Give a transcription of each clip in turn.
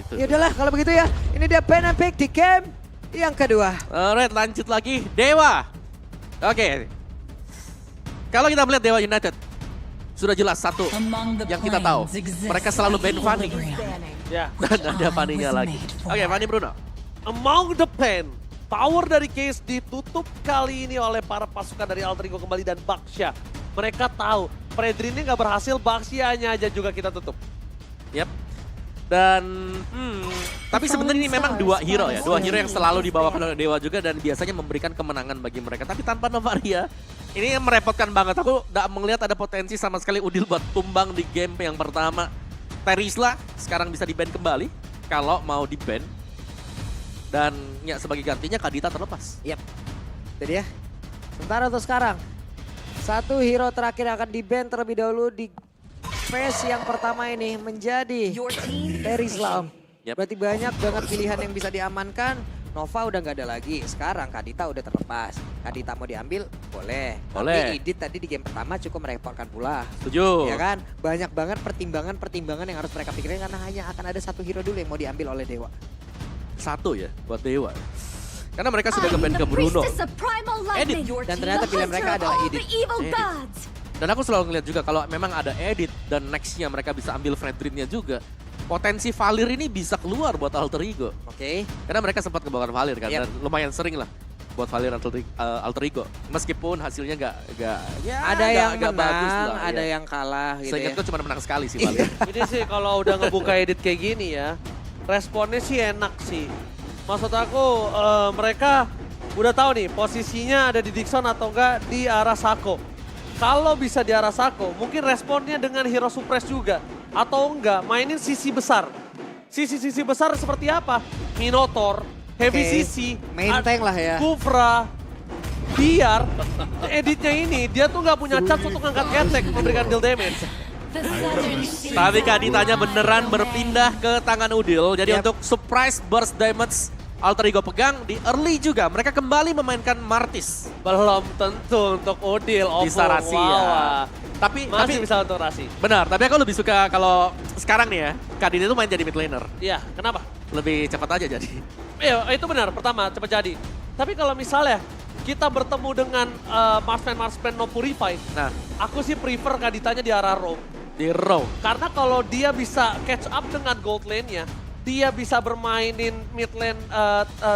itu. Ya udahlah kalau begitu ya. Ini dia pen and pick di game yang kedua. Alright, lanjut lagi. Dewa. Oke. Kalau kita melihat Dewa United, sudah jelas satu yang kita tahu. Mereka selalu ban Fanny. Ya. Dan ada Fanny-nya lagi. Oke, Fanny Bruno. Among the Pen. Tower dari Case ditutup kali ini oleh para pasukan dari Alter Ego kembali dan Baksha. Mereka tahu Fredrin ini nggak berhasil, Bakshianya aja juga kita tutup. Yep. Dan tapi sebenarnya ini memang dua hero ya, dua hero yang selalu dibawakan oleh Dewa juga dan biasanya memberikan kemenangan bagi mereka. Tapi tanpa Novaria, ini merepotkan banget. Aku tidak melihat ada potensi sama sekali Udil buat tumbang di game yang pertama. Terisla sekarang bisa di-ban kembali kalau mau di-ban. Dan ya sebagai gantinya Kadita terlepas. Yap. Jadi ya. Sementara untuk sekarang. Satu hero terakhir akan di-ban terlebih dahulu di phase yang pertama ini menjadi Terisla. Yep. Berarti banyak banget pilihan yang bisa diamankan. Nova udah nggak ada lagi. Sekarang Kadita udah terlepas. Kadita mau diambil boleh. Boleh. Tapi Idit tadi di game pertama cukup merepotkan pula. Setuju. Ya kan? Banyak banget pertimbangan yang harus mereka pikirin karena hanya akan ada satu hero dulu yang mau diambil oleh Dewa. Satu ya buat Dewa. Karena mereka sudah ke-ban ke Bruno. Edit. Dan ternyata pilihan mereka adalah Edit. Dan aku selalu ngeliat juga kalau memang ada Edit dan nextnya mereka bisa ambil Fredrin-nya juga. Potensi Valir ini bisa keluar buat Alter Ego. Oke. Karena mereka sempat kebawaan Valir kan, Yep. dan lumayan sering lah buat Valir Alter Ego. Meskipun hasilnya nggak ya, Ada yang nggak menang, bagus lah, ada ya. yang kalah gitu ya. Seingatku cuma menang sekali sih Valir. Ini sih kalau udah ngebuka edit kayak gini ya, responnya sih enak sih. Maksud aku mereka udah tahu nih posisinya ada di Dixon atau enggak di arah Sako. Kalau bisa di arah Sako, mungkin responnya dengan hero suppress juga. Atau enggak, mainin sisi besar. Sisi besar seperti apa? Minotaur, Heavy Oke, CC, main tank lah ya. Kufra, biar editnya ini dia tuh nggak punya chance untuk ngangkat ketek memberikan deal damage. Tapi Kaditanya beneran berpindah ke tangan Udil. Jadi Yep. untuk surprise burst damage Alter Ego pegang di early juga. Mereka kembali memainkan Martis. Belum tentu untuk Udil, Bisa Rasi ya. Tapi Masih bisa untuk Rasi. benar, tapi aku lebih suka kalau sekarang nih ya, Kadita itu main jadi mid laner. Iya, kenapa? Lebih cepat aja jadi. Iya, itu benar. Pertama, cepat jadi. Tapi kalau misalnya kita bertemu dengan Marksman No Purify, Nah, aku sih prefer Kaditanya di arah roam. di row. Karena kalau dia bisa catch up dengan gold lane-nya, dia bisa bermainin mid lane,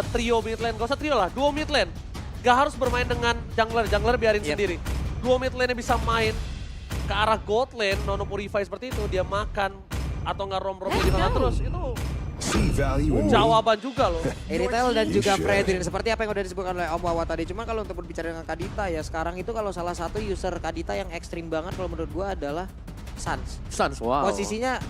trio mid lane. Gak usah trio lah, duo mid lane. Gak harus bermain dengan jungler biarin Yep. sendiri. Duo mid lane-nya bisa main ke arah gold lane, No Purify seperti itu, dia makan atau nggak rom-rom di tengah terus, itu jawaban juga loh. Eritel dan juga Fredrin seperti apa yang udah disebutkan oleh Om Wawa tadi. Cuman kalau untuk berbicara dengan Kadita ya sekarang itu kalau salah satu user Kadita yang ekstrim banget kalau menurut gua adalah Sans. Suns, wow. Posisinya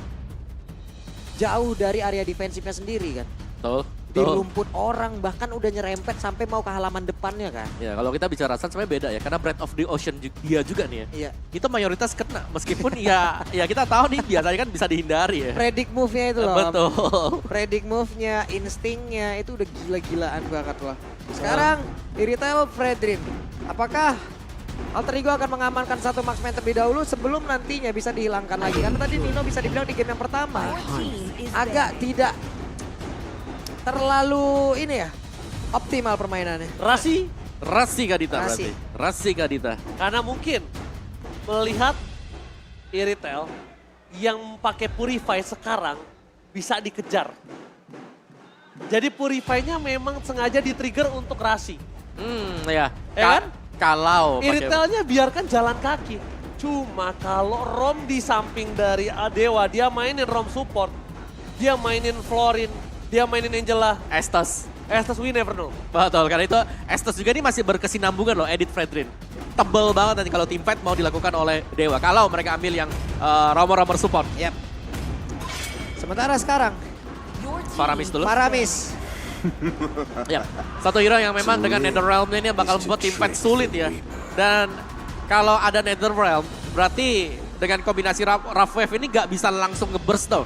jauh dari area defensifnya sendiri kan. Tuh, Di rumput orang bahkan udah nyerempet sampai mau ke halaman depannya kan. Ya, kalau kita bicara Suns sebenarnya beda ya, karena Breath of the Ocean dia juga nih ya. Iya. Itu mayoritas kena, meskipun ya kita tahu nih biasanya kan bisa dihindari ya. Predict move-nya itu loh. Betul. Predict move-nya, instingnya itu udah gila-gilaan banget loh. Sekarang Eritel Fredrin. Apakah Alter Ego akan mengamankan satu marksman terlebih dahulu sebelum nantinya bisa dihilangkan lagi? Karena tadi Nino bisa dibilang di game yang pertama agak tidak terlalu ini ya optimal permainannya. Rasi, Rasi Kadita Rasi. berarti. Rasi Kadita. karena mungkin melihat Iritel yang pakai Purify sekarang bisa dikejar. Jadi Purify-nya memang sengaja di-trigger untuk Rasi. Ya. Ya kan? Kalau pakai- Iritelnya biarkan jalan kaki. Cuma kalau Rom di samping dari Dewa, dia mainin Rom support. Dia mainin Florin, dia mainin Angela. Estes. We never know. Betul, karena itu Estes juga ini masih berkesinambungan loh, Edit Fredrin. Tebel banget nanti kalau team fight mau dilakukan oleh Dewa. Kalau mereka ambil yang romer-romer support. Yap. Sementara sekarang Faramis dulu. Paramis. Ya, satu hero yang memang dengan Netherrealm-nya ini bakal membuat team fight sulit ya. Dan kalau ada Netherrealm, berarti dengan kombinasi Rough Wave ini gak bisa langsung nge-burst tuh.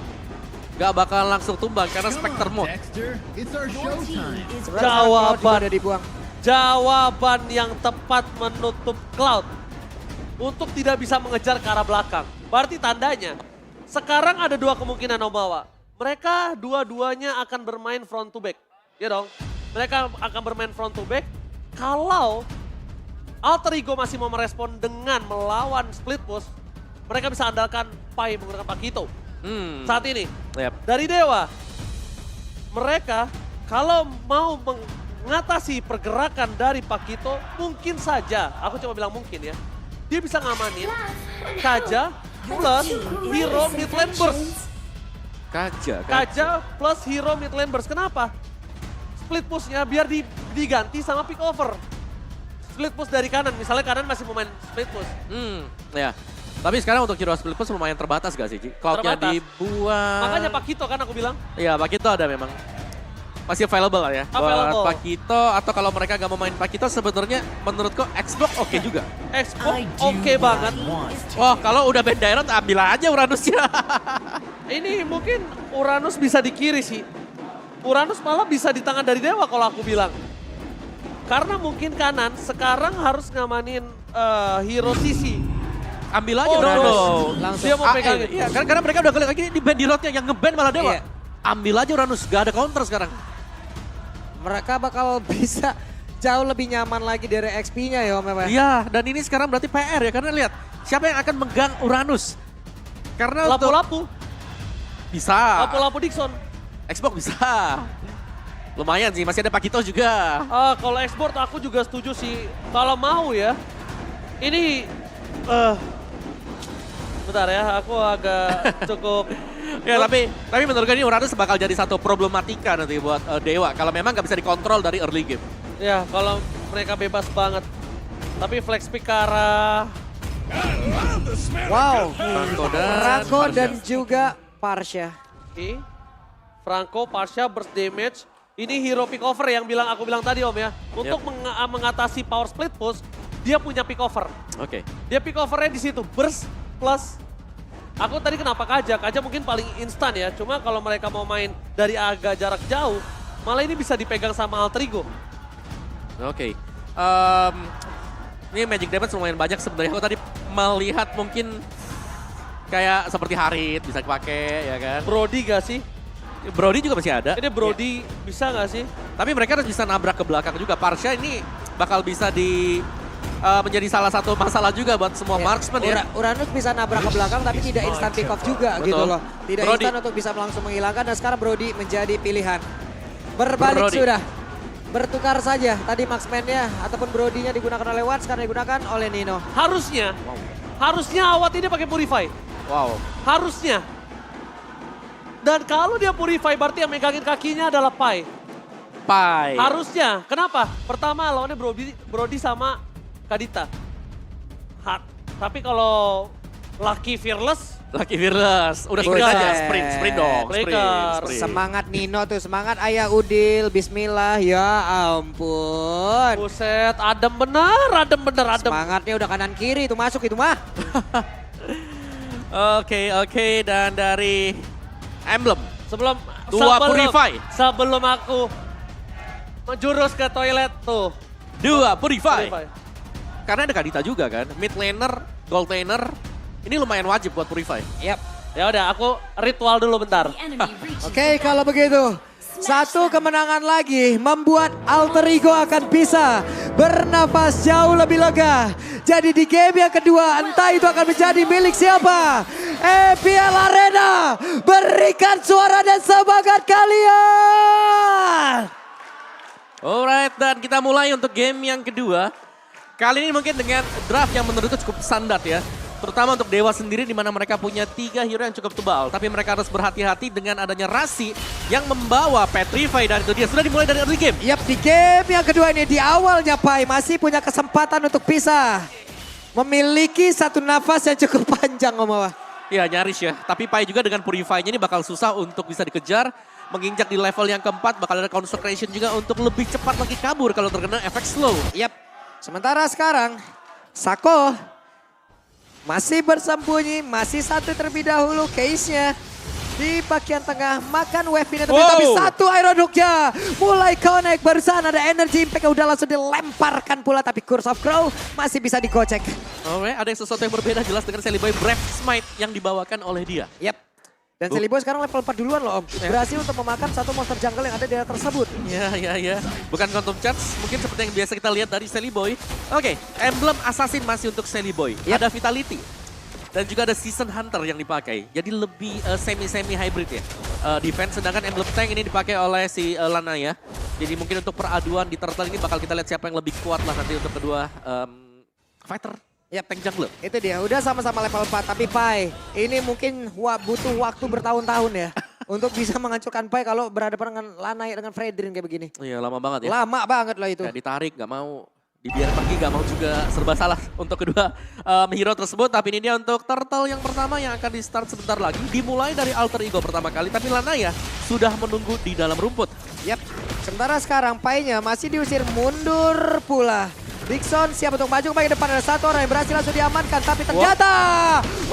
Gak bakal langsung tumbang karena Spectre mode. Jawaban. Udah dibuang. Jawaban yang tepat menutup Cloud untuk tidak bisa mengejar ke arah belakang. Berarti tandanya sekarang ada dua kemungkinan Omawa. mereka dua-duanya akan bermain front to back. Ya dong, mereka akan bermain front to back kalau Alter Ego masih mau merespon dengan melawan split push, mereka bisa andalkan Pai menggunakan Pakito. Saat ini, Yap. dari Dewa, mereka kalau mau mengatasi pergerakan dari Pakito, mungkin saja, aku cuma bilang mungkin ya, dia bisa ngamanin Kaja plus Hero mid lane burst. Kaja plus Hero mid lane burst. Kenapa? Split pushnya biar diganti sama pick over. Split push dari kanan, misalnya kanan masih mau main split push. Ya. Tapi sekarang untuk hero split push lumayan terbatas gak sih, Ci? Cloud-nya Terbatas. dibuang. Makanya Pakito kan aku bilang. Iya, Pakito ada memang. Masih available lah ya. Available. Buat Pakito, atau kalau mereka gak mau main Pakito sebenarnya menurutku Xbox oke juga. Expo oke banget. Wah, kalau udah band Dairon ambil aja Uranusnya. Ini mungkin Uranus bisa di kiri sih. Uranus malah bisa di tangan dari Dewa kalau aku bilang. Karena mungkin kanan sekarang harus ngamanin hero sisi. Ambil aja Oh, Uranus. langsung. Dia mau pegangin. Iya, karena mereka udah kali lagi di band di roadnya yang ngeband malah Dewa. Iya. Ambil aja Uranus, gak ada counter sekarang. Mereka bakal bisa jauh lebih nyaman lagi dari XP-nya ya Om Ewa. Iya, dan ini sekarang berarti PR ya, karena lihat siapa yang akan megang Uranus. Karena untuk Lapu-lapu. bisa, Lapu-lapu Dixon. Xbox bisa. Lumayan sih, masih ada Pakito juga. Kalau export aku juga setuju sih. Kalau mau ya. Ini bentar ya, aku agak cukup Ya tapi menurut gue ini Uranus bakal jadi satu problematika nanti buat Dewa. Kalau memang nggak bisa dikontrol dari early game. ya kalau mereka bebas banget. Tapi flex pick ke arah Wow. Franco Franco dan juga Parsha. Oke. Franco, Pasha, burst damage. Ini hero pick over yang aku bilang tadi Om ya. Untuk mengatasi power split push, dia punya pick over. Oke. Dia pick overnya di situ, burst plus. Aku tadi kenapa Kaja mungkin paling instan ya. Cuma kalau mereka mau main dari agak jarak jauh, malah ini bisa dipegang sama Alter Ego. Oke. Ini magic damage lumayan banyak sebenarnya. Aku tadi melihat mungkin kayak seperti Harit bisa dipakai ya kan. Brody gak sih? Brody juga masih ada. Ini Brody bisa gak sih? Tapi mereka harus bisa nabrak ke belakang juga. Parsha ini bakal bisa menjadi salah satu masalah juga buat semua marksman ya. Uranus bisa nabrak ke belakang tapi tidak instant pick off juga Betul. gitu loh. Tidak Brody. instan untuk bisa langsung menghilangkan dan sekarang Brody menjadi pilihan. Berbalik Brody. sudah. Bertukar saja. Tadi marksman-nya ataupun Brody-nya digunakan oleh Watts, sekarang digunakan oleh Nino. Harusnya awat ini pakai Purify. Wow. Harusnya. Dan kalau dia Purify berarti yang megangin kakinya adalah Pai. Pai. Harusnya. Kenapa? Pertama lawannya Brody sama Kadita. Tapi kalau Lucky Fearless, Udah sprint Buset. aja, sprint dong. Lakers. Semangat Nino tuh, semangat Ayah Udil, bismillah, ya ampun. buset, adem bener. Semangatnya udah kanan kiri, itu masuk itu mah. Oke, dan dari Emblem. Sebelum aku menjurus ke toilet tuh. Dua Purify. Karena ada Kadita juga kan. Mid laner, gold laner. Ini lumayan wajib buat Purify. Yap. Ya udah, aku ritual dulu bentar. Oke, kalau begitu. Satu kemenangan lagi membuat Alter Ego akan bisa bernafas jauh lebih lega. Jadi di game yang kedua entah itu akan menjadi milik siapa. EPL Arena, berikan suara dan semangat kalian. Alright, dan kita mulai untuk game yang kedua. Kali ini mungkin dengan draft yang menurutku cukup standar ya. Terutama untuk Dewa sendiri di mana mereka punya 3 hero yang cukup tebal. Tapi mereka harus berhati-hati dengan adanya Rasi yang membawa Petrify dan itu dia sudah dimulai dari early game. Yap, di game yang kedua ini di awalnya Pai masih punya kesempatan untuk bisa memiliki satu nafas yang cukup panjang Om Awa. Ya nyaris ya, tapi Pai juga dengan Purify-nya ini bakal susah untuk bisa dikejar. Menginjak di level yang keempat bakal ada Consecration juga untuk lebih cepat lagi kabur kalau terkena efek slow. Yap, sementara sekarang Sako masih bersembunyi, masih satu terlebih dahulu case-nya. Di bagian tengah makan wave ini tapi satu Iron Hook-nya mulai connect, barusan ada energy impact udah langsung dilemparkan pula tapi Curse of Crow masih bisa digocek. Alright, ada sesuatu yang berbeda jelas dengan Celebi Brave Smite yang dibawakan oleh dia. Yap, Dan Celiboy sekarang level 4 duluan loh Om. Berhasil untuk memakan satu monster jungle yang ada di daerah tersebut. Ya. Bukan quantum charge, mungkin seperti yang biasa kita lihat dari Celiboy. Oke, emblem assassin masih untuk Celiboy. Yap. Ada vitality. Dan juga ada season hunter yang dipakai. Jadi lebih semi-semi hybrid ya. Defense, sedangkan emblem tank ini dipakai oleh si Lana ya. Jadi mungkin untuk peraduan di turtle ini bakal kita lihat siapa yang lebih kuat lah nanti untuk kedua fighter. Ya, tank jungler. Itu dia, udah sama-sama level 4. Tapi Pai, ini mungkin butuh waktu bertahun-tahun ya. Untuk bisa menghancurkan Pai kalau berhadapan dengan Lana dengan Fredrin kayak begini. Iya, lama banget ya. Lama banget lah itu. Gak ditarik, gak mau dibiarin pergi, gak mau juga serba salah untuk kedua hero tersebut. Tapi ini dia untuk turtle yang pertama yang akan di start sebentar lagi. Dimulai dari alter ego pertama kali, tapi Lana ya sudah menunggu di dalam rumput. Yap, sementara sekarang Pai-nya masih diusir mundur pula. Dixon siap untuk maju ke depan, ada satu orang yang berhasil langsung diamankan. Tapi ternyata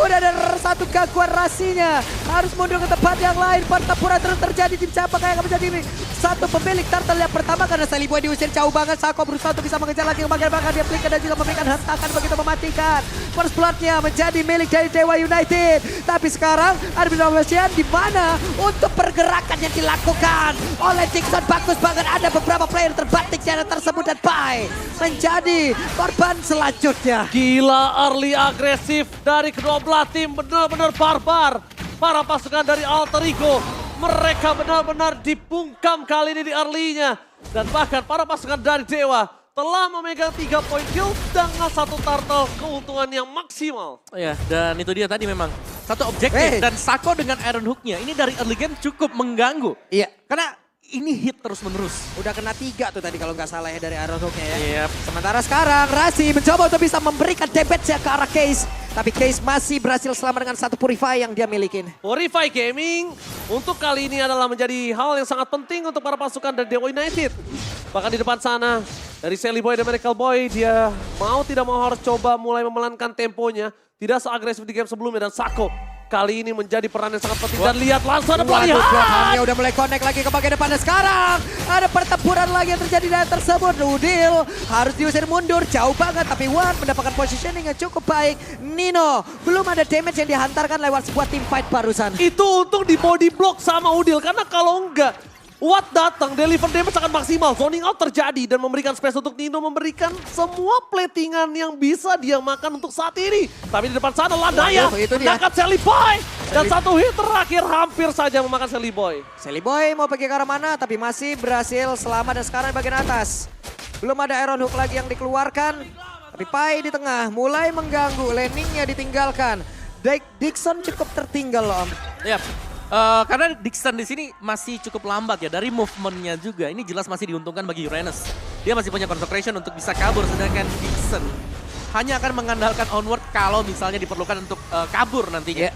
udah ada satu gangguan rasinya. Harus mundur ke tempat yang lain. Pertempuran terus terjadi. Tim siapa kayak akan menjadi satu pemilik turtle yang pertama. Karena Celiboy diusir jauh banget. Sako berusaha untuk bisa mengejar lagi. Bahkan dia flicker dan juga memberikan hentakan begitu mematikan. First blood-nya menjadi milik dari Dewa United. Tapi sekarang Arbitration di mana untuk pergerakan yang dilakukan oleh Dixon. Bagus banget, ada beberapa player terbatik di area tersebut. Dan Pai menjadi korban selanjutnya. Gila, early agresif dari kedua belah tim, benar-benar barbar. Para pasukan dari Alter Ego, mereka benar-benar dibungkam kali ini di early-nya. Dan bahkan para pasukan dari Dewa telah memegang 3 poin kill dengan satu turtle, keuntungan yang maksimal. Ya, dan itu dia tadi memang satu objektif. Dan Sako dengan Iron Hook-nya ini dari early game cukup mengganggu. Iya. Karena ini hit terus menerus. Udah kena 3 tuh tadi kalau nggak salah ya dari Iron Hook-nya ya. Yep. Sementara sekarang Rasi mencoba untuk bisa memberikan damage-nya ke arah Case. Tapi Case masih berhasil selamat dengan satu Purify yang dia milikin. Purify Gaming untuk kali ini adalah menjadi hal yang sangat penting untuk para pasukan dari Dewa United. Bahkan di depan sana dari Celiboy dan Miracle Boy, dia mau tidak mau harus coba mulai memelankan temponya. Tidak seagresif di game sebelumnya, dan Sako kali ini menjadi peran yang sangat penting. Dan lihat langsung ada pelarian. Blokannya udah mulai connect lagi ke bagian depan. Dan sekarang ada pertempuran lagi yang terjadi dari tersebut. Udil harus diusir mundur jauh banget. Tapi Wan mendapatkan positioning yang cukup baik. Nino belum ada damage yang dihantarkan lewat sebuah team fight barusan. Itu untung di body block sama Udil. Karena kalau enggak, Watt datang, deliver damage sangat maksimal. Zoning out terjadi dan memberikan space untuk Nino memberikan semua platingan yang bisa dia makan untuk saat ini. Tapi di depan sana Lanaya menangkap Celiboy. Dan satu hit terakhir hampir saja memakan Celiboy. Celiboy mau pergi ke arah mana tapi masih berhasil selamat dan sekarang di bagian atas. Belum ada Iron Hook lagi yang dikeluarkan. Tapi Pai di tengah mulai mengganggu, landingnya ditinggalkan. Dixon cukup tertinggal loh Om. Yap. Karena Dixon di sini masih cukup lambat ya dari movementnya juga. Ini jelas masih diuntungkan bagi Uranus. Dia masih punya concentration untuk bisa kabur, sedangkan Dixon hanya akan mengandalkan onward kalau misalnya diperlukan untuk kabur nantinya.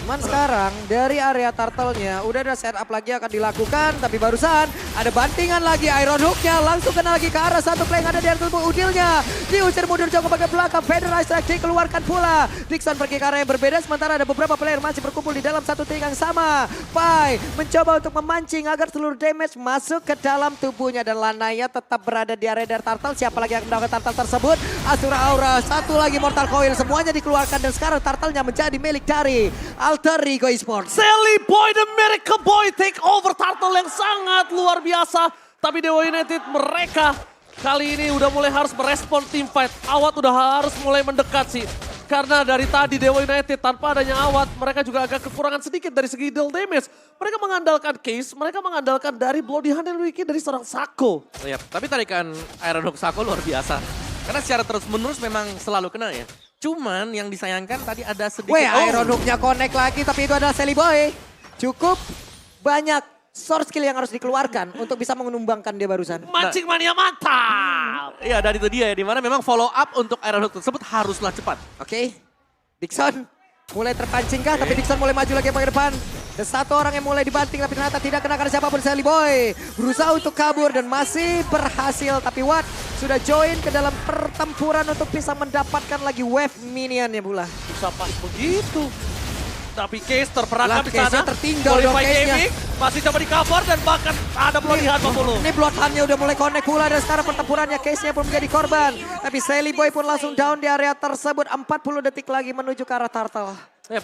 Cuman sekarang dari area turtle-nya udah ada setup lagi akan dilakukan. Tapi barusan ada bantingan lagi Iron Hook-nya. Langsung kena lagi ke arah satu play yang ada di atas tubuh Udilnya. Diusir mundur jauh ke bagian belakang. Federal Strike dikeluarkan pula. Dixon pergi ke arah yang berbeda. Sementara ada beberapa player masih berkumpul di dalam satu titik yang sama. Pai mencoba untuk memancing agar seluruh damage masuk ke dalam tubuhnya. Dan Lanaya tetap berada di area dari turtle. Siapa lagi yang mendapatkan turtle tersebut? Asura Aura. Satu lagi Mortal Coil. Semuanya dikeluarkan. Dan sekarang turtle-nya menjadi milik dari Alter Ego Esports. Celiboy the Miracle Boy take over turtle yang sangat luar biasa. Tapi Dewa United mereka kali ini udah mulai harus merespon team fight. Awat udah harus mulai mendekat sih. Karena dari tadi Dewa United tanpa adanya Awat, mereka juga agak kekurangan sedikit dari segi deal damage. Mereka mengandalkan Case, mereka mengandalkan dari Bloody Hand and Wiki dari seorang Sako. Yap. Tapi tarikan Iron Hook Sako luar biasa. Karena secara terus menerus memang selalu kena ya. Cuman yang disayangkan tadi ada sedikit... Iron Hook-nya connect lagi tapi itu adalah Celiboy. Cukup banyak source skill yang harus dikeluarkan untuk bisa menumbangkan dia barusan. Mancing mania mantap! Iya, dan itu dia ya, dimana memang follow up untuk Iron Hook tersebut haruslah cepat. Oke, Dixon mulai terpancing kah? Tapi Dixon mulai maju lagi ke depan. Dan satu orang yang mulai dibanting tapi ternyata tidak kena karena siapapun. Celiboy berusaha untuk kabur dan masih berhasil. Tapi Watt sudah join ke dalam pertempuran untuk bisa mendapatkan lagi wave minion ya pula. Bisa pas begitu. Tapi Case terperangkap di Case-nya sana. tertinggal dong Qualify Case-nya. Gaming masih coba di cover dan bahkan ada Bloody Hand 40. Ini Bloodhound-nya udah mulai connect pula dan sekarang pertempurannya Case-nya pun menjadi korban. Tapi Celiboy pun langsung down di area tersebut. 40 detik lagi menuju ke arah turtle.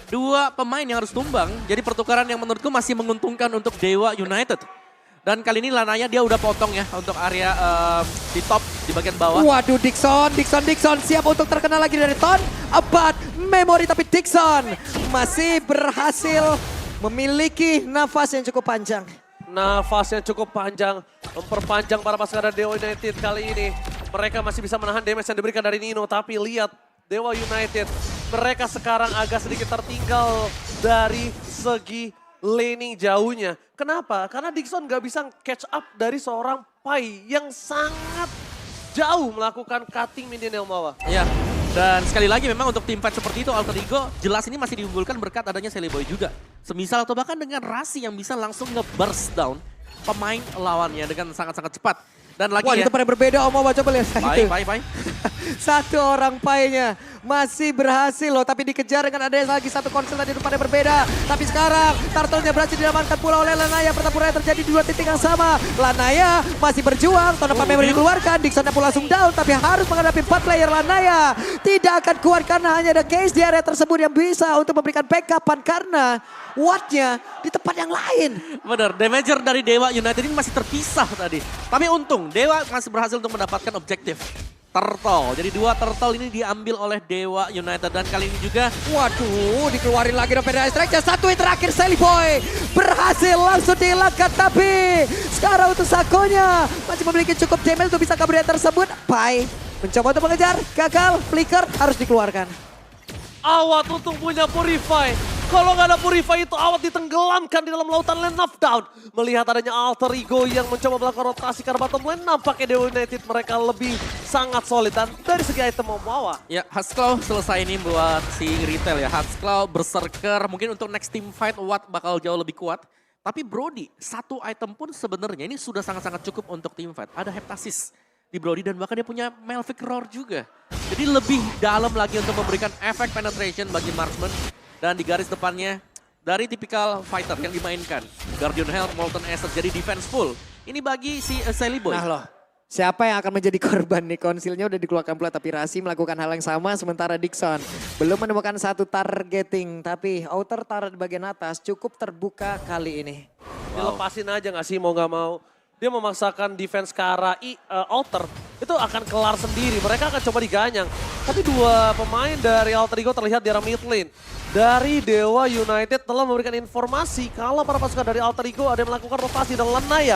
Dua pemain yang harus tumbang. Jadi pertukaran yang menurutku masih menguntungkan untuk Dewa United. Dan kali ini Lanaya dia udah potong ya untuk area di top di bagian bawah. Waduh, Dixon siap untuk terkena lagi dari Ton. Abad memori, tapi Dixon masih berhasil memiliki nafas yang cukup panjang. Nafasnya cukup panjang, memperpanjang para pasukan dari Dewa United kali ini. Mereka masih bisa menahan damage yang diberikan dari Nino, tapi lihat Dewa United, mereka sekarang agak sedikit tertinggal dari segi laning jauhnya. Kenapa? Karena Dixon gak bisa catch up dari seorang Pai yang sangat jauh melakukan cutting minion yang bawah. Ya, dan sekali lagi memang untuk tim fight seperti itu Alter Ego jelas ini masih diunggulkan berkat adanya Celiboy juga. Semisal atau bahkan dengan Rasi yang bisa langsung nge-burst down pemain lawannya dengan sangat-sangat cepat. Dan lagi Wah, ya, itu pada berbeda, Om Awa, coba lihat itu. Pai. Satu orang Pai-nya masih berhasil loh, tapi dikejar dengan adanya lagi satu konsel tadi pada berbeda. Tapi sekarang Turtle-nya berhasil diamankan pula oleh Lanaya. Pertempuran terjadi di dua titik yang sama. Lanaya masih berjuang, Ton of Memory dikeluarkan, Dixon-nya pun langsung down, tapi harus menghadapi 4 player Lanaya. Tidak akan kuat karena hanya ada Case di area tersebut yang bisa untuk memberikan backupan karena Watt-nya di tempat yang lain. Bener, damager dari Dewa United ini masih terpisah tadi. Tapi untung, Dewa masih berhasil untuk mendapatkan objektif. Turtle, jadi 2 turtle ini diambil oleh Dewa United. Dan kali ini juga, Waduh, dikeluarin lagi Rampage Strike. Satu hit terakhir Celiboy berhasil langsung dihilangkan. Tapi sekarang untuk Sakonya masih memiliki cukup damage untuk bisa kabur dari tersebut. Pai mencoba untuk mengejar, gagal, flicker harus dikeluarkan. Awat untung punya Purify. Kalau nggak ada Purify itu Awat ditenggelamkan di dalam lautan lane knockdown. Melihat adanya Alter Ego yang mencoba melakukan rotasi karena bottom lane, nampaknya Dewa United mereka lebih sangat solid. Dan dari segi item Omawa, ya Haskell selesai ini buat si retail ya. Haskell berserker, mungkin untuk next team fight Watt bakal jauh lebih kuat. Tapi Brody, satu item pun sebenarnya ini sudah sangat-sangat cukup untuk team fight. Ada Heptasis di Brody dan bahkan dia punya Melvic Roar juga. Jadi lebih dalam lagi untuk memberikan efek penetration bagi marksman. Dan di garis depannya dari tipikal fighter yang dimainkan. Guardian Health, Molten Acer jadi defense full. Ini bagi si Celiboy. Nah loh, siapa yang akan menjadi korban nih? Konsilnya udah dikeluarkan pula, tapi Rasi melakukan hal yang sama. Sementara Dixon belum menemukan satu targeting. Tapi outer turret di bagian atas cukup terbuka kali ini. dilepasin aja nggak sih mau nggak mau. Dia memaksakan defense ke arah Alter, itu akan kelar sendiri. Mereka akan coba diganyang. Tapi 2 pemain dari Alter Ego terlihat di arah mid lane. Dari Dewa United telah memberikan informasi kalau para pasukan dari Alter Ego ada yang melakukan rotasi dan Lanaya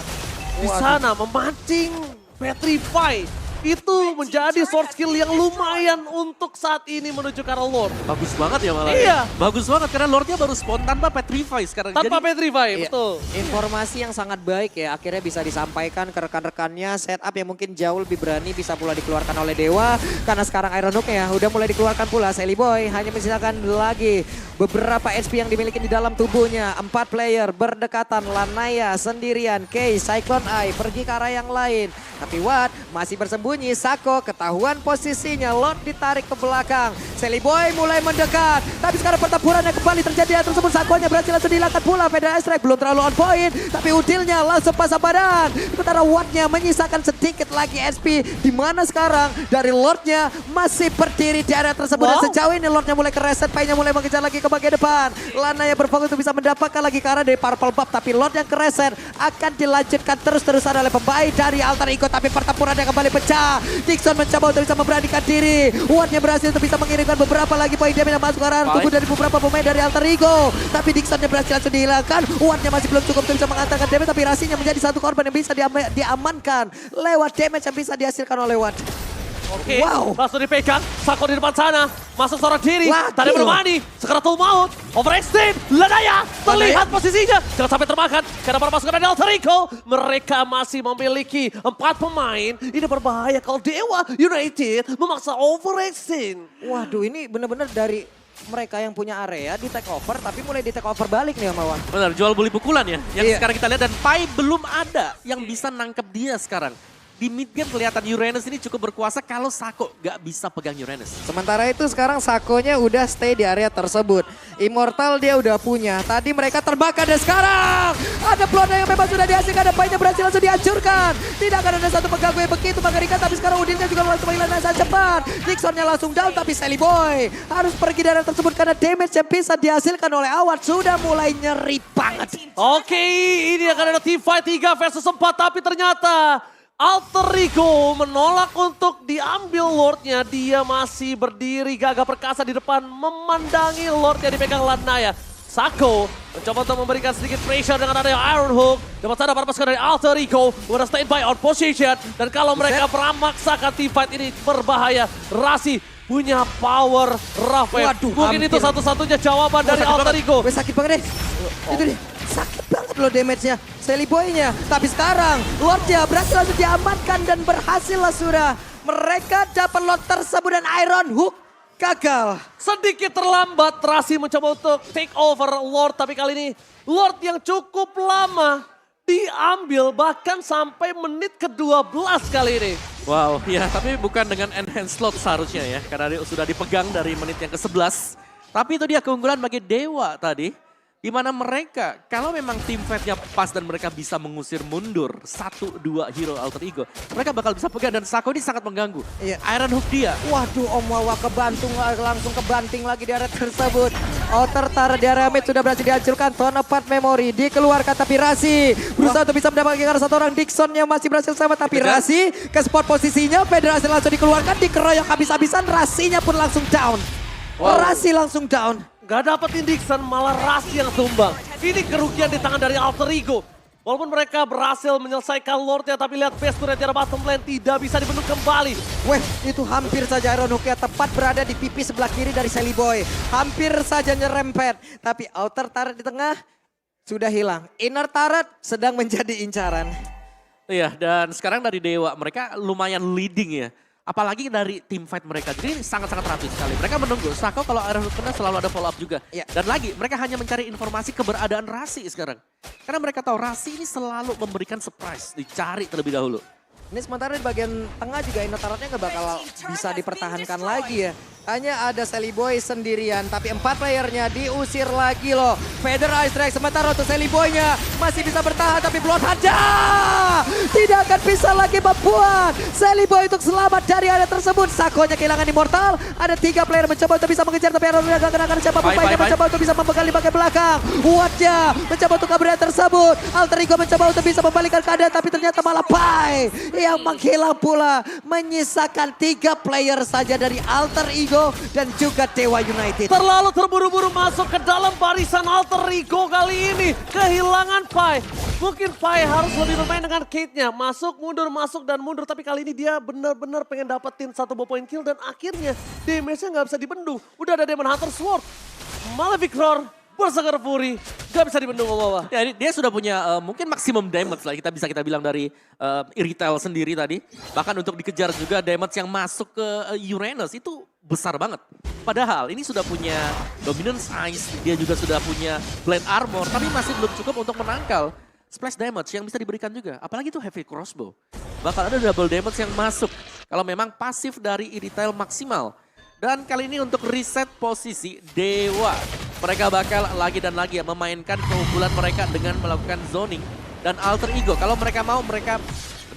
di sana memancing Petrify. Itu menjadi sword skill yang lumayan untuk saat ini menuju ke arah Lord. Bagus banget ya malah. Iya. Bagus banget karena Lordnya baru spawn tanpa Petrify sekarang. Tanpa Petrify, Iya, betul. informasi yang sangat baik ya, akhirnya bisa disampaikan ke rekan-rekannya. Setup yang mungkin jauh lebih berani bisa pula dikeluarkan oleh Dewa. Karena sekarang Iron Hook-nya udah mulai dikeluarkan pula. Celiboy hanya menyisakan lagi beberapa HP yang dimiliki di dalam tubuhnya. 4 player berdekatan, Lanaya sendirian, Kay, Cyclone Eye pergi ke arah yang lain. Tapi Watt masih bersembunyi, Sako ketahuan posisinya, Lord ditarik ke belakang. Celiboy mulai mendekat, tapi sekarang pertempuran yang kembali terjadi tersebut. Sakonya berhasil langsung dihilangkan pula. Federal Strike belum terlalu on point, tapi Udilnya langsung pasang badan. Sementara Wattnya menyisakan sedikit lagi SP. Di mana sekarang dari Lordnya masih berdiri di area tersebut. Dan sejauh ini Lordnya mulai kereset, Pai-nya mulai mengejar lagi ke bagian depan. Lana yang berfokus untuk bisa mendapatkan lagi ke arah dari Purple Buff, tapi Lord yang kereset akan dilanjutkan terus-terusan oleh pemain dari Alter Ego. Tapi pertempurannya kembali pecah. Dixon mencoba untuk bisa memberanikan diri. Wattnya berhasil untuk bisa mengirimkan beberapa lagi poin damage yang masuk ke arah tubuh dari beberapa pemain dari Alter Ego. Tapi Dixonnya berhasil langsung dihilangkan. Wattnya masih belum cukup untuk bisa mengantarkan damage, tapi Rasinya menjadi satu korban yang bisa diamankan lewat damage yang bisa dihasilkan oleh Watt. Oke, Wow. langsung dipegang. Sako di depan sana, masuk seorang diri. Lagi Tadi loh. bermani, Sekaratul Maut, overextend, Lanaya, terlihat posisinya. Jangan sampai termakan, karena para pasukan dari Alter Ego, mereka masih memiliki 4 pemain. Ini berbahaya kalau Dewa United memaksa overextend. Waduh, ini benar-benar dari mereka yang punya area di take over, tapi mulai di take over balik nih Om Awan. Benar, jual beli pukulan ya. Yang Iya. sekarang kita lihat dan Pai belum ada yang bisa nangkep dia sekarang. di mid game kelihatan Uranus ini cukup berkuasa kalau Sako gak bisa pegang Uranus. Sementara itu sekarang Sakonya udah stay di area tersebut. Immortal dia udah punya. Tadi mereka terbakar dan sekarang ada Plona yang memang sudah dihasilkan. Ada Painya berhasil langsung dihancurkan. Tidak akan ada satu pengganggu yang begitu mengerikan. Tapi sekarang Udinnya juga langsung menghilangkan sangat cepat. Dixonnya langsung down tapi Sally Boy harus pergi dari area tersebut karena damage yang bisa dihasilkan oleh Awad sudah mulai nyeri banget. Oke, ini akan ada team fight 3 versus 4 tapi ternyata Alter Ego menolak untuk diambil Lordnya. Dia masih berdiri gagah perkasa di depan memandangi Lordnya dipegang Lanaya. Sako mencoba untuk memberikan sedikit pressure dengan adanya Iron Hook. Dapat sana para pasukan dari Alter Ego udah standby on position. Dan kalau mereka memaksakan team fight ini berbahaya. Rasi punya power Rafael. Waduh, mungkin hampir. itu satu-satunya jawaban dari sakit Alter banget. Ego. Weh, sakit banget deh. Itu deh. Sakit banget loh damage-nya. Sally Boy-nya. Tapi sekarang Lordnya berhasil langsung diamankan dan berhasil lah sudah. Mereka dapat Lord tersebut dan Iron Hook gagal. Sedikit terlambat Rasi mencoba untuk take over Lord. Tapi kali ini Lord yang cukup lama diambil bahkan sampai menit ke-12 kali ini. Wow, ya tapi bukan dengan enhanced slot seharusnya ya. Karena dia sudah dipegang dari menit yang ke-11. Tapi itu dia keunggulan bagi Dewa tadi. Di mana mereka, kalau memang tim fight-nya pas dan mereka bisa mengusir mundur 1-2 hero Alter Ego, mereka bakal bisa pegang dan Sako ini sangat mengganggu. Iya. Iron Hook dia. Waduh, Om Wawa kebantung langsung kebanting lagi di area tersebut. Outer Tara di area mid sudah berhasil dihancurkan. Tone apart memory dikeluarkan tapi Rasi berusaha untuk bisa mendapatkan satu orang. Dixonnya masih berhasil selamat tapi Dikejar. Rasi ke spot posisinya. Federasi langsung dikeluarkan, dikeroyok habis-habisan. Rasinya pun langsung down. Wow. Rasi langsung down. Gak dapetin Dixon, malah Rasi yang tumbang. Ini kerugian di tangan dari Alter Ego. Walaupun mereka berhasil menyelesaikan Lordnya, tapi lihat base turret di bottom lane tidak bisa dibendung kembali. Weh, itu hampir saja Iron Hook-nya tepat berada di pipi sebelah kiri dari Sally Boy. Hampir saja nyerempet. Tapi outer turret di tengah sudah hilang. Inner turret sedang menjadi incaran. Iya, dan sekarang dari Dewa, mereka lumayan leading ya. Apalagi dari tim fight mereka. Jadi sangat-sangat rapi sekali. Mereka menunggu. Sako kalau Iron Hook kena selalu ada follow up juga. Iya. Dan lagi, mereka hanya mencari informasi keberadaan Rasi sekarang. Karena mereka tahu Rasi ini selalu memberikan surprise. Dicari terlebih dahulu. Ini sementara di bagian tengah juga inner turretnya nggak bakal bisa dipertahankan lagi ya. Hanya ada Sally Boy sendirian, tapi 4 playernya diusir lagi loh. Feather Ice Drag sementara untuk Sally Boy-nya masih bisa bertahan, tapi Blood ada! Tidak akan bisa lagi membuat Sally Boy untuk selamat dari area tersebut. Sakonya kehilangan Immortal, ada 3 player mencoba untuk bisa mengejar, tapi Aaron udah gak kena siapa pun. Bye. Mencoba untuk bisa membegal di bagian belakang. Wattnya mencoba untuk kabur dari tersebut. Alter Ego mencoba untuk bisa membalikan keadaan, tapi ternyata malah Pai yang menghilang pula. Menyisakan 3 player saja dari Alter Ego dan juga Dewa United. Terlalu terburu-buru masuk ke dalam barisan Alter Ego kali ini. Kehilangan Pai. Mungkin Pai harus lebih bermain dengan Kate-nya. Masuk, dan mundur. Tapi kali ini dia benar-benar pengen dapetin 1 point kill. Dan akhirnya damage-nya nggak bisa dibendung. Udah ada Demon Hunter Sword. Malefic Roar, Berserker Fury. Gak bisa dibendung Wawa. Ya, dia sudah punya mungkin maksimum damage lah kita bilang dari Irithel sendiri tadi. Bahkan untuk dikejar juga damage yang masuk ke Uranus itu besar banget. Padahal ini sudah punya Dominance Ice, dia juga sudah punya Blade Armor, tapi masih belum cukup untuk menangkal splash damage yang bisa diberikan juga. Apalagi itu Heavy Crossbow. Bakal ada double damage yang masuk kalau memang pasif dari Irithel maksimal. Dan kali ini untuk reset posisi Dewa. Mereka bakal lagi dan lagi memainkan keunggulan mereka dengan melakukan zoning. Dan Alter Ego, kalau mereka mau, mereka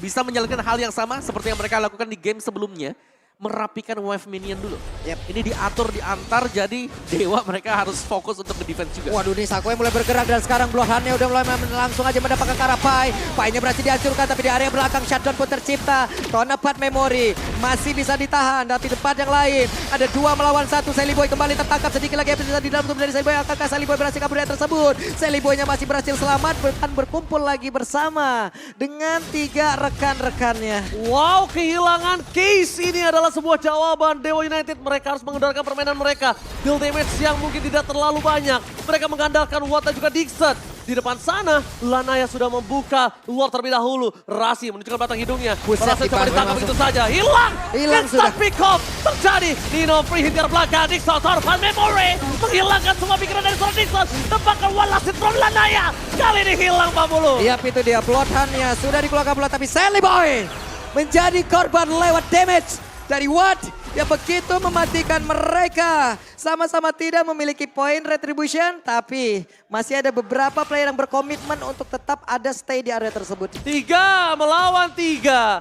bisa menjalankan hal yang sama seperti yang mereka lakukan di game sebelumnya. Merapikan wave minion dulu. Yep. Ini diatur, diantar, jadi Dewa mereka harus fokus untuk ke-defense juga. Waduh, nih Sako mulai bergerak dan sekarang Bloodhound-nya udah mulai langsung aja mendapatkan ke arah Pai. Pai-nya berhasil dihancurkan tapi di area belakang shutdown pun tercipta. Tone apart memory masih bisa ditahan, tapi tempat yang lain ada 2 melawan 1. Sally Boy kembali tertangkap, sedikit lagi bisa di dalam tubuh dari Sally Boy. Akankah Sally Boy berhasil kabur dari tersebut? Sally Boy-nya masih berhasil selamat dan berkumpul lagi bersama dengan 3 rekan-rekannya. Wow, kehilangan Case ini adalah sebuah jawaban Dewa United. Mereka harus mengandalkan permainan mereka. Build damage yang mungkin tidak terlalu banyak. Mereka mengandalkan Watt dan juga Dixon. Di depan sana, Lanaya sudah membuka luar terlebih dahulu. Rasi menunjukkan batang hidungnya. Buset, Berhasil coba dipanggil ditangkap langsung. itu saja. Hilang Hilang Instant sudah. pick off terjadi. Nino free hit dari belakang. Dixon, Torvan Memory. Menghilangkan semua pikiran dari seorang Dixon. Tepakan one last hit from Lanaya. Kali ini hilang Pak Bulu. Yap, itu dia Bloodhound-nya sudah dikeluarkan pula, tapi Sally Boy menjadi korban lewat damage dari Watt yang begitu mematikan mereka. Sama-sama tidak memiliki poin retribution, tapi masih ada beberapa player yang berkomitmen untuk tetap ada stay di area tersebut. 3 melawan 3.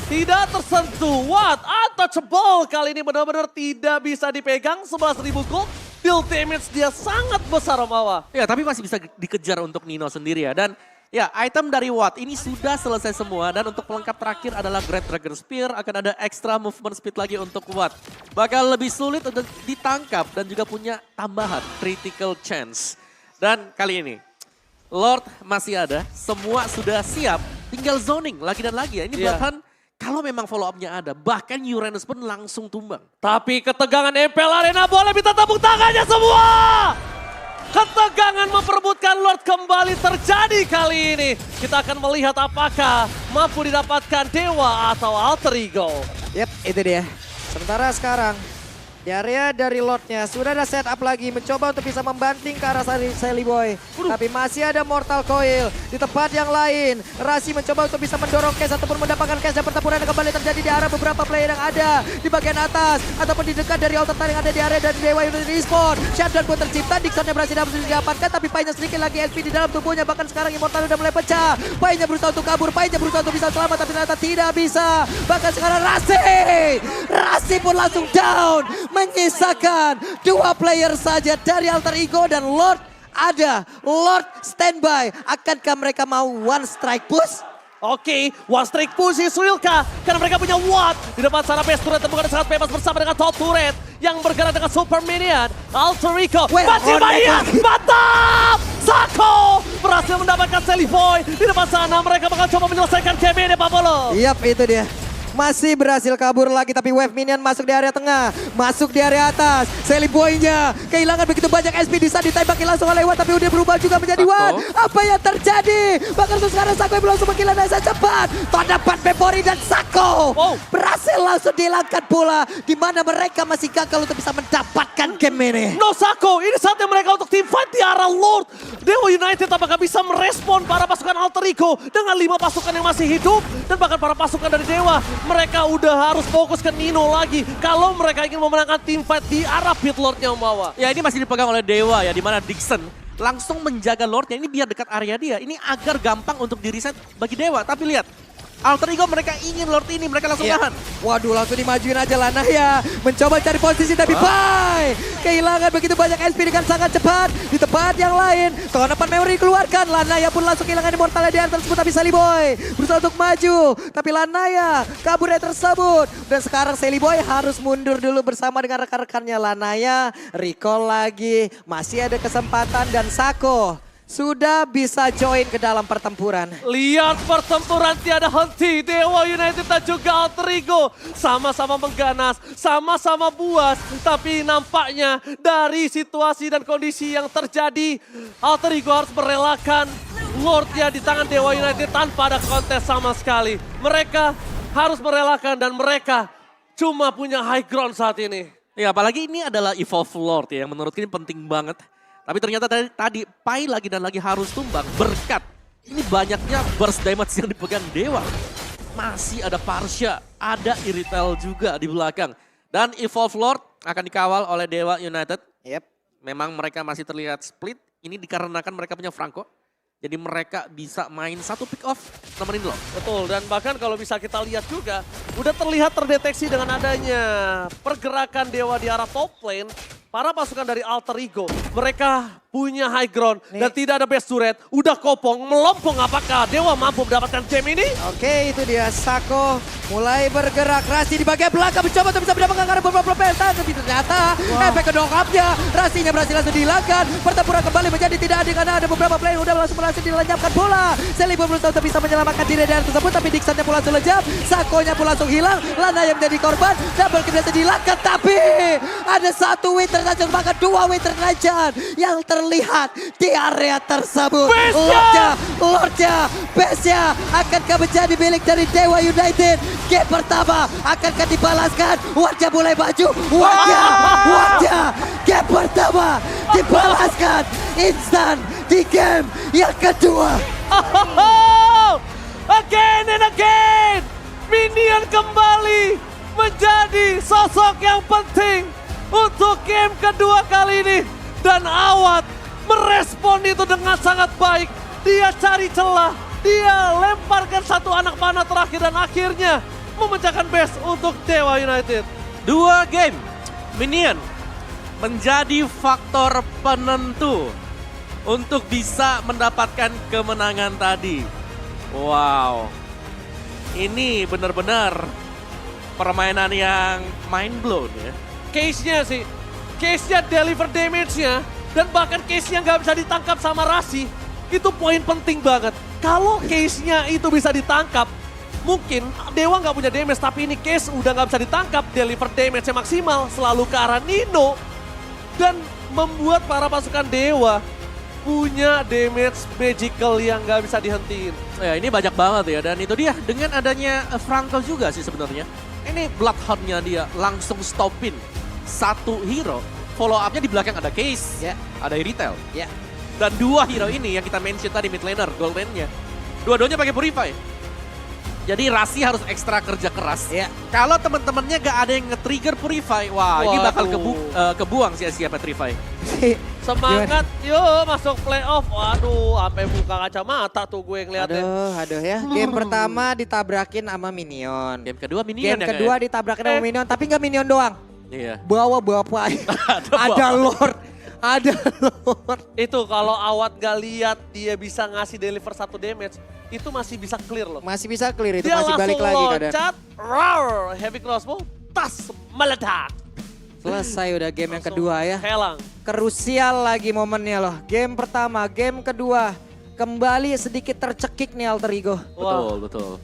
Tidak tersentuh. Watt untouchable kali ini benar-benar tidak bisa dipegang. 11.000 gold. Deal damage dia sangat besar Omawa. Ya, tapi masih bisa dikejar untuk Nino sendiri ya. Dan ya, item dari Watt ini sudah selesai semua. Dan untuk pelengkap terakhir adalah Great Dragon Spear. Akan ada extra movement speed lagi untuk Watt. Bakal lebih sulit untuk ditangkap dan juga punya tambahan critical chance. Dan kali ini, Lord masih ada. Semua sudah siap. Tinggal zoning lagi dan lagi ya. Ini Iya. bahkan kalau memang follow up-nya ada. Bahkan Uranus pun langsung tumbang. Tapi ketegangan MPL Arena boleh minta tepuk tangannya semua. Ketegangan memperebutkan Lord kembali terjadi kali ini. Kita akan melihat apakah mampu didapatkan Dewa atau Alter Ego. Yep, itu dia. Sementara sekarang di area dari Lordnya sudah ada setup lagi mencoba untuk bisa membanting ke arah Sally Boy. Tapi masih ada Mortal Coil di tempat yang lain. Rasi mencoba untuk bisa mendorong cash ataupun mendapatkan cash dan pertempuran yang kembali terjadi di arah beberapa player yang ada di bagian atas ataupun di dekat dari Alter yang ada di area dari Dewa United Respawn. Shutdown pun tercipta, Dixonnya berhasil didapatkan tapi Painya sedikit lagi SP di dalam tubuhnya. Bahkan sekarang Immortal udah mulai pecah. Painya berusaha untuk kabur, Painya berusaha untuk bisa selamat tapi ternyata tidak bisa. Bahkan sekarang Rasi pun langsung down. Menyisakan 2 player saja dari Alter Ego dan Lord ada. Lord standby. Akankah mereka mau one strike push? Oke, one strike push Suilka. Karena mereka punya Watt. Di depan sana base turret bukan sangat bebas bersama dengan top turret. Yang bergerak dengan super minion. Alter Ego masih bahaya. Mantap! Sako berhasil mendapatkan Sally Boy. Di depan sana mereka bakal coba menyelesaikan game ini Pak Polo. Yap, itu dia. Masih berhasil kabur lagi tapi wave minion masuk di area tengah. Masuk di area atas. Sally Boy-nya kehilangan begitu banyak SP di saat ditembaki langsung oleh Watt. Tapi udah berubah juga menjadi Sako. Watt. Apa yang terjadi? Bahkan sekarang Sako yang langsung menggila Nasa cepat. Terdapat Pepori dan Sako. Wow. Berhasil langsung dihilangkan pula. Di mana mereka masih gagal untuk bisa mendapatkan game ini. No Sako, ini saatnya mereka untuk team fight di arah Lord. Dewa United apakah bisa merespon para pasukan Alter Ego dengan 5 pasukan yang masih hidup. Dan bahkan para pasukan dari Dewa. Mereka udah harus fokus ke Nino lagi. Kalau mereka ingin memenangkan team fight di arah pit Lordnya Umawa. Ya, ini masih dipegang oleh Dewa ya, di mana Dixon langsung menjaga Lordnya ini biar dekat area dia. Ini agar gampang untuk di-reset bagi Dewa. Tapi lihat, Alter Ego mereka ingin Lord ini, mereka langsung Iya. nahan. Waduh, langsung dimajuin aja Lanaya. Mencoba cari posisi tapi Pai kehilangan begitu banyak SP dengan sangat cepat. Di tempat yang lain, tonapan memory dikeluarkan. Lanaya pun langsung kehilangan immortalnya di area tersebut. Tapi Sally Boy berusaha untuk maju. Tapi Lanaya kabur dari tersebut. Dan sekarang Sally Boy harus mundur dulu bersama dengan rekan-rekannya. Lanaya recall lagi. Masih ada kesempatan dan Sako sudah bisa join ke dalam pertempuran. Lihat pertempuran tiada henti. Dewa United dan juga Alter Ego sama-sama mengganas, sama-sama buas. Tapi nampaknya dari situasi dan kondisi yang terjadi, Alter Ego harus merelakan Lordnya di tangan Dewa United tanpa ada kontes sama sekali. Mereka harus merelakan dan mereka cuma punya high ground saat ini. Ya, apalagi ini adalah Evolve Lord ya, yang menurutku ini penting banget. Tapi ternyata tadi Pai lagi dan lagi harus tumbang berkat ini banyaknya burst damage yang dipegang Dewa. Masih ada Parsha, ada Irithel juga di belakang. Dan Evolve Lord akan dikawal oleh Dewa United. Yep. Memang mereka masih terlihat split. Ini dikarenakan mereka punya Franco. Jadi mereka bisa main satu pick off nemenin Lord. Betul, dan bahkan kalau bisa kita lihat juga, udah terlihat terdeteksi dengan adanya pergerakan Dewa di arah top lane. Para pasukan dari Alter Ego, mereka punya high ground dan tidak ada base turret. Udah kopong, melompong, apakah Dewa mampu mendapatkan game ini? Oke, itu dia Sako mulai bergerak. Rasi di bagian belakang mencoba untuk bisa mendapatkan karena beberapa peta. Tapi ternyata efek kedongkapnya, Rasinya berhasil langsung dihilangkan. Pertempuran kembali menjadi tidak adil karena ada beberapa player yang udah langsung berhasil dilenyapkan bola. Sally pun berusaha untuk bisa menyelamatkan diri dari tersebut. Tapi Dixonnya pun langsung lejap, Sakonya pun langsung hilang. Lana yang menjadi korban, double kill bisa dihilangkan. Tapi ada satu win tertajam, bahkan 2 win tertajam yang terlihat di area tersebut. Lordnya, base-nya akankah menjadi milik dari Dewa United? Game pertama akankah dibalaskan? Wajah mulai maju. Wajah. Game pertama dibalaskan instan di game yang kedua. Again and again! dan kembali menjadi sosok yang penting untuk game kedua kali ini. Dan Awad merespon itu dengan sangat baik. Dia cari celah, dia lemparkan satu anak panah terakhir dan akhirnya memecahkan base untuk Dewa United. 2 game, Minion menjadi faktor penentu untuk bisa mendapatkan kemenangan tadi. Wow, ini benar-benar permainan yang mind blown ya. Case-nya sih, case-nya deliver damage-nya, dan bahkan case-nya nggak bisa ditangkap sama Rasi, itu poin penting banget. Kalau case-nya itu bisa ditangkap, mungkin Dewa nggak punya damage, tapi ini case udah nggak bisa ditangkap, deliver damage-nya maksimal, selalu ke arah Nino, dan membuat para pasukan Dewa punya damage magical yang nggak bisa dihentiin. Ya ini banyak banget ya, dan itu dia dengan adanya Franco juga sih sebenarnya. Ini Bloodhound-nya dia langsung stopin satu hero, follow up-nya di belakang ada Case, Ya. ada Retail. Ya. Dan 2 hero ini yang kita mention tadi mid laner, gold lane-nya. Dua-duanya pakai Purify. Jadi Rasi harus ekstra kerja keras. Ya. Kalau teman-temannya gak ada yang nge-trigger Purify, wah ini bakal Waduh. kebuang sia-sia Petrify. Semangat, yuk masuk playoff. Waduh, sampai buka kacamata tuh gue ngeliatnya. Aduh ya. Game pertama ditabrakin sama Minion. Game kedua Minion Game ya kedua kayaknya. ditabrakin sama Minion, tapi nggak Minion doang. Iya. Bawa bapak. Ada Lord. Ada Lord. Itu kalau Awad gak lihat dia bisa ngasih deliver 1 damage, itu masih bisa clear loh. Masih bisa clear itu, Dia masih langsung balik lagi kadang. loncat, roar, heavy crossbow, tas, meledak. Selesai udah game yang Langsung kedua ya. Helang. Krusial lagi momennya loh. Game pertama, game kedua. Kembali sedikit tercekik nih Alter Ego. Wah, Betul.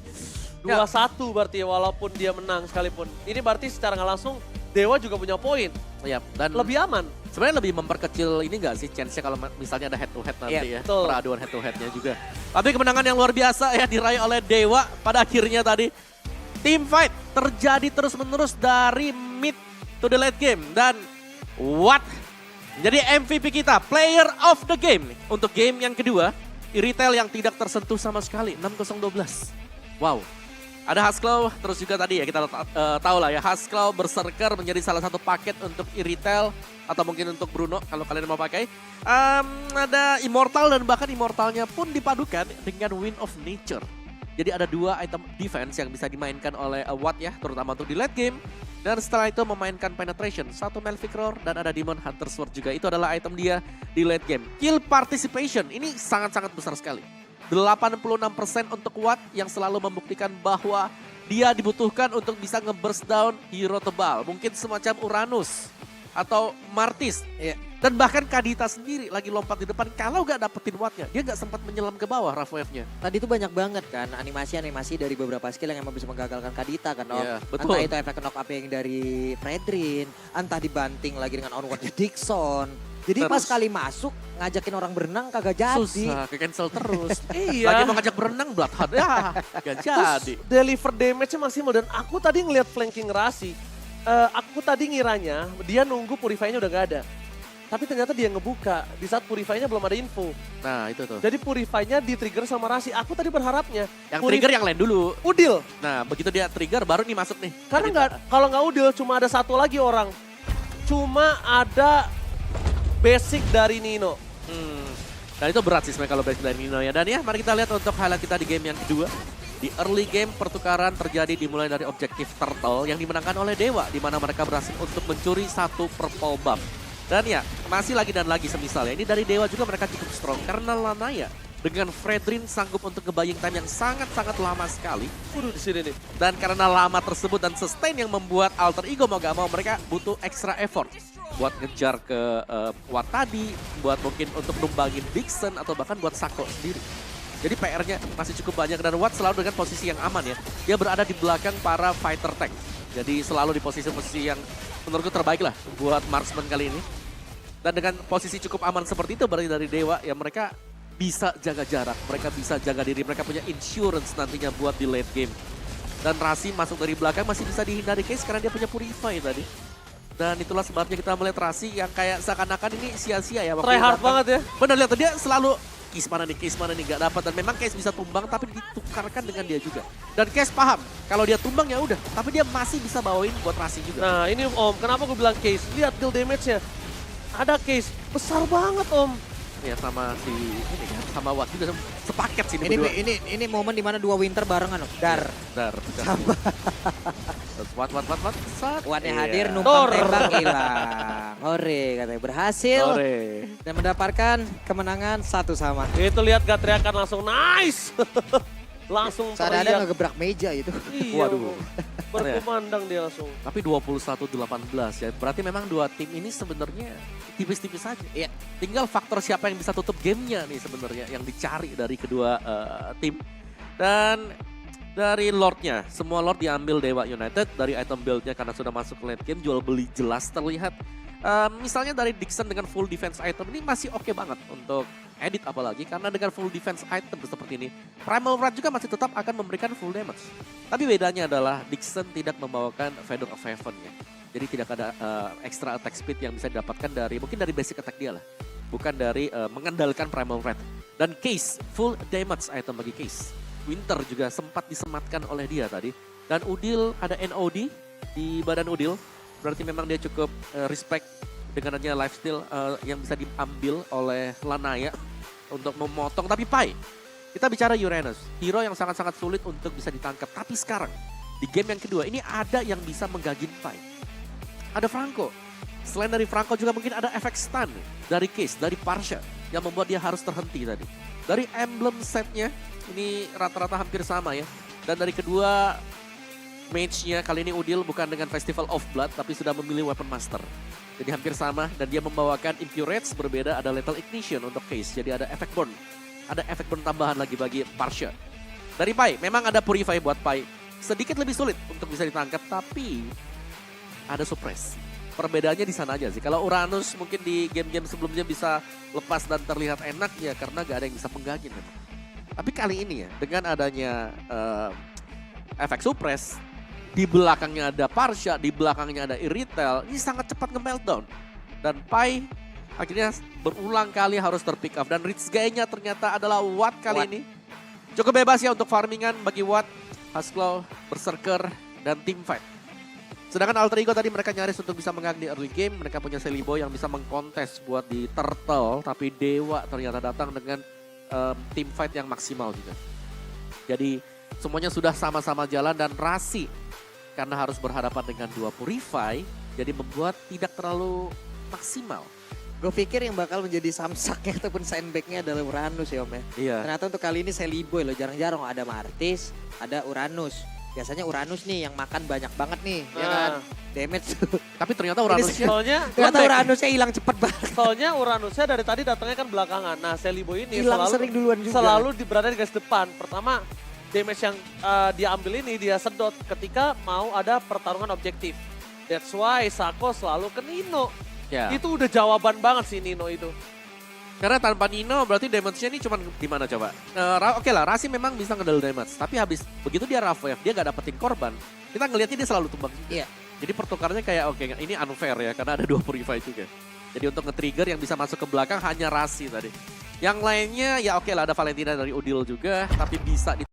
2-1 berarti walaupun dia menang sekalipun. Ini berarti secara nggak langsung Dewa juga punya poin. Ya, dan Lebih aman. sebenarnya lebih memperkecil ini nggak sih chance-nya kalau misalnya ada head to head nanti Iya, ya. betul. Peraduan head to head-nya juga. Tapi kemenangan yang luar biasa ya diraih oleh Dewa pada akhirnya tadi. Team fight terjadi terus-menerus dari mid to the late game. Dan what? Jadi MVP kita, player of the game. Untuk game yang kedua, Retail yang tidak tersentuh sama sekali, 6-0-12. Wow. Ada Husklaw, terus juga tadi ya kita tahu lah ya, Husklaw Berserker menjadi salah satu paket untuk Retail atau mungkin untuk Bruno kalau kalian mau pakai. Ada Immortal dan bahkan Immortalnya pun dipadukan dengan Wind of Nature. Jadi ada 2 item defense yang bisa dimainkan oleh Watt ya, terutama untuk di late game. Dan setelah itu memainkan Penetration, 1 Melvic Roar dan ada Demon Hunter Sword juga. Itu adalah item dia di late game. Kill Participation, ini sangat-sangat besar sekali. 86% untuk Watt yang selalu membuktikan bahwa dia dibutuhkan untuk bisa nge-burst down hero tebal. Mungkin semacam Uranus atau Martis. Iya. Dan bahkan Kadita sendiri lagi lompat di depan. Kalau gak dapetin Wattnya, dia gak sempat menyelam ke bawah Rough Wave-nya. Tadi itu banyak banget kan animasi-animasi dari beberapa skill yang emang bisa menggagalkan Kadita kan. Iya, betul. Entah itu efek knock up yang dari Fredrin, entah dibanting lagi dengan onward Dixon. Jadi Terus. pas kali masuk ngajakin orang berenang kagak jadi. Susah, ke cancel terus. Iya. Lagi mau ngajak berenang Bloodhound, ya gak jadi. Deliver damage-nya maksimal dan aku tadi ngelihat flanking Rasi. Aku tadi ngiranya dia nunggu Purify-nya udah gak ada. Tapi ternyata dia ngebuka di saat Purify-nya belum ada info. Nah itu tuh. Jadi Purify-nya di-trigger sama Rasi. Aku tadi berharapnya. Yang trigger yang lain dulu. Udil. Nah begitu dia trigger baru nih masuk nih. Karena Kadita. kalau nggak Udil cuma ada 1 lagi orang. Cuma ada basic dari Nino. Dan itu berat sih sebenarnya kalau basic dari Nino ya. Dan ya mari kita lihat untuk highlight kita di game yang kedua. Di early game pertukaran terjadi dimulai dari objektif Turtle yang dimenangkan oleh Dewa. Di mana mereka berhasil untuk mencuri 1 purple buff. Dan ya masih lagi dan lagi semisal ya. Ini dari Dewa juga mereka cukup strong. Karena Lanaya dengan Fredrin sanggup untuk nge-buying time yang sangat-sangat lama sekali. Waduh di sini nih. Dan karena lama tersebut dan sustain yang membuat Alter Ego mau gak mau mereka butuh extra effort. Buat ngejar ke Watt tadi, buat mungkin untuk numbangin Dixon atau bahkan buat Sako sendiri. Jadi PR-nya masih cukup banyak dan Watt selalu dengan posisi yang aman ya. Dia berada di belakang para fighter tank. Jadi selalu di posisi-posisi yang menurutku terbaik lah buat marksman kali ini. Dan dengan posisi cukup aman seperti itu berarti dari Dewa ya mereka bisa jaga jarak, mereka bisa jaga diri, mereka punya insurance nantinya buat di late game. Dan Rasi masuk dari belakang masih bisa dihindari case karena dia punya Purify tadi. Dan itulah sebabnya kita melihat Rasi yang kayak seakan-akan ini sia-sia ya. Try hard banget ya. Benar lihat dia selalu Case mana nih, gak dapat. Dan memang Case bisa tumbang tapi ditukarkan dengan dia juga. Dan Case paham, kalau dia tumbang ya udah. Tapi dia masih bisa bawain buat Rasi juga. Nah ini Om, kenapa gue bilang Case? Lihat kill damage-nya. Ada Case, besar banget Om. Ya sama si ini kan, sama Watt juga sepaket sih Ini berdua. ini momen dimana dua winter barengan loh. Dar. Sama. Terus Watt. Wattnya Iya. hadir, numpang Dor. tembak hilang. Ore katanya berhasil. Ore. Dan mendapatkan kemenangan 1-1. Itu lihat gak teriakan langsung nice. Langsung Ada teriak. ngegebrak meja itu. Iya, Waduh. berkumandang dia langsung. Tapi 21-18 ya. Berarti memang dua tim ini sebenarnya tipis-tipis saja. Ya, tinggal faktor siapa yang bisa tutup gamenya nih sebenarnya yang dicari dari kedua tim. Dan dari Lordnya, semua Lord diambil Dewa United dari item build-nya karena sudah masuk ke late game, jual beli jelas terlihat. Misalnya dari Dixon dengan full defense item ini masih oke banget untuk edit apalagi karena dengan full defense item seperti ini Primal Wrath juga masih tetap akan memberikan full damage. Tapi bedanya adalah Dixon tidak membawakan Feather of Heaven ya. Jadi tidak ada extra attack speed yang bisa didapatkan dari mungkin dari basic attack dia lah. Bukan dari mengandalkan Primal Wrath. Dan Case full damage item bagi Case. Winter juga sempat disematkan oleh dia tadi. Dan Udil ada NOD di badan Udil. Berarti memang dia cukup respect dengan adanya lifesteal yang bisa diambil oleh Lanaya untuk memotong. Tapi Pai, kita bicara Uranus, hero yang sangat-sangat sulit untuk bisa ditangkap. Tapi sekarang, di game yang kedua, ini ada yang bisa menggagin Pai. Ada Franco. Selain dari Franco juga mungkin ada efek stun dari Case, dari Parsha, yang membuat dia harus terhenti tadi. Dari emblem setnya, ini rata-rata hampir sama ya. Dan dari kedua mage-nya kali ini Udil bukan dengan Festival of Blood tapi sudah memilih Weapon Master. Jadi hampir sama dan dia membawakan Impurates berbeda ada Lethal Ignition untuk Case. Jadi ada efek burn. Ada efek burn tambahan lagi bagi Parsha. Dari Pai memang ada Purify buat Pai. Sedikit lebih sulit untuk bisa ditangkap tapi ada Suppress. Perbedaannya di sana aja sih. Kalau Uranus mungkin di game-game sebelumnya bisa lepas dan terlihat enak ya karena gak ada yang bisa penggagin. Tapi kali ini ya dengan adanya efek Suppress, di belakangnya ada Parsha, di belakangnya ada Irithel, ini sangat cepat nge-meltdown. Dan Pai akhirnya berulang kali harus terpick up. Dan Rich Guy-nya ternyata adalah Watt kali ini. Cukup bebas ya untuk farmingan bagi Watt, Husklaw, Berserker, dan Teamfight. Sedangkan Alter Ego tadi mereka nyaris untuk bisa mengang di early game. Mereka punya Celiboy yang bisa mengkontes buat di Turtle. Tapi Dewa ternyata datang dengan Teamfight yang maksimal juga. Jadi semuanya sudah sama-sama jalan dan Rasi karena harus berhadapan dengan dua Purify, jadi membuat tidak terlalu maksimal. Gue pikir yang bakal menjadi samsaknya ataupun sandbagnya adalah Uranus ya Om ya. Iya. Ternyata untuk kali ini Celiboy loh, jarang-jarang ada Martis, ada Uranus. Biasanya Uranus nih yang makan banyak banget nih, ya kan? Damage tuh. Tapi ternyata Uranusnya Soalnya, Ternyata Uranusnya hilang cepet banget. soalnya Uranusnya dari tadi datangnya kan belakangan. Nah Celiboy ini Hilang sering duluan juga. selalu berada di garis depan. Pertama, damage yang dia ambil ini dia sedot ketika mau ada pertarungan objektif. That's why Sako selalu ke Nino. ya. Itu udah jawaban banget sih Nino itu. Karena tanpa Nino berarti damage-nya ini cuma di mana coba? Oke lah, Rasi memang bisa ngedel damage, tapi habis begitu dia rough wave, dia gak dapetin korban. Kita ngeliatnya dia selalu tumbang. Iya. Jadi pertukarannya kayak oke, ini unfair ya karena ada dua Purify juga. Jadi untuk nge-trigger yang bisa masuk ke belakang hanya Rasi tadi. Yang lainnya ya oke lah ada Valentina dari Udil juga, tapi bisa di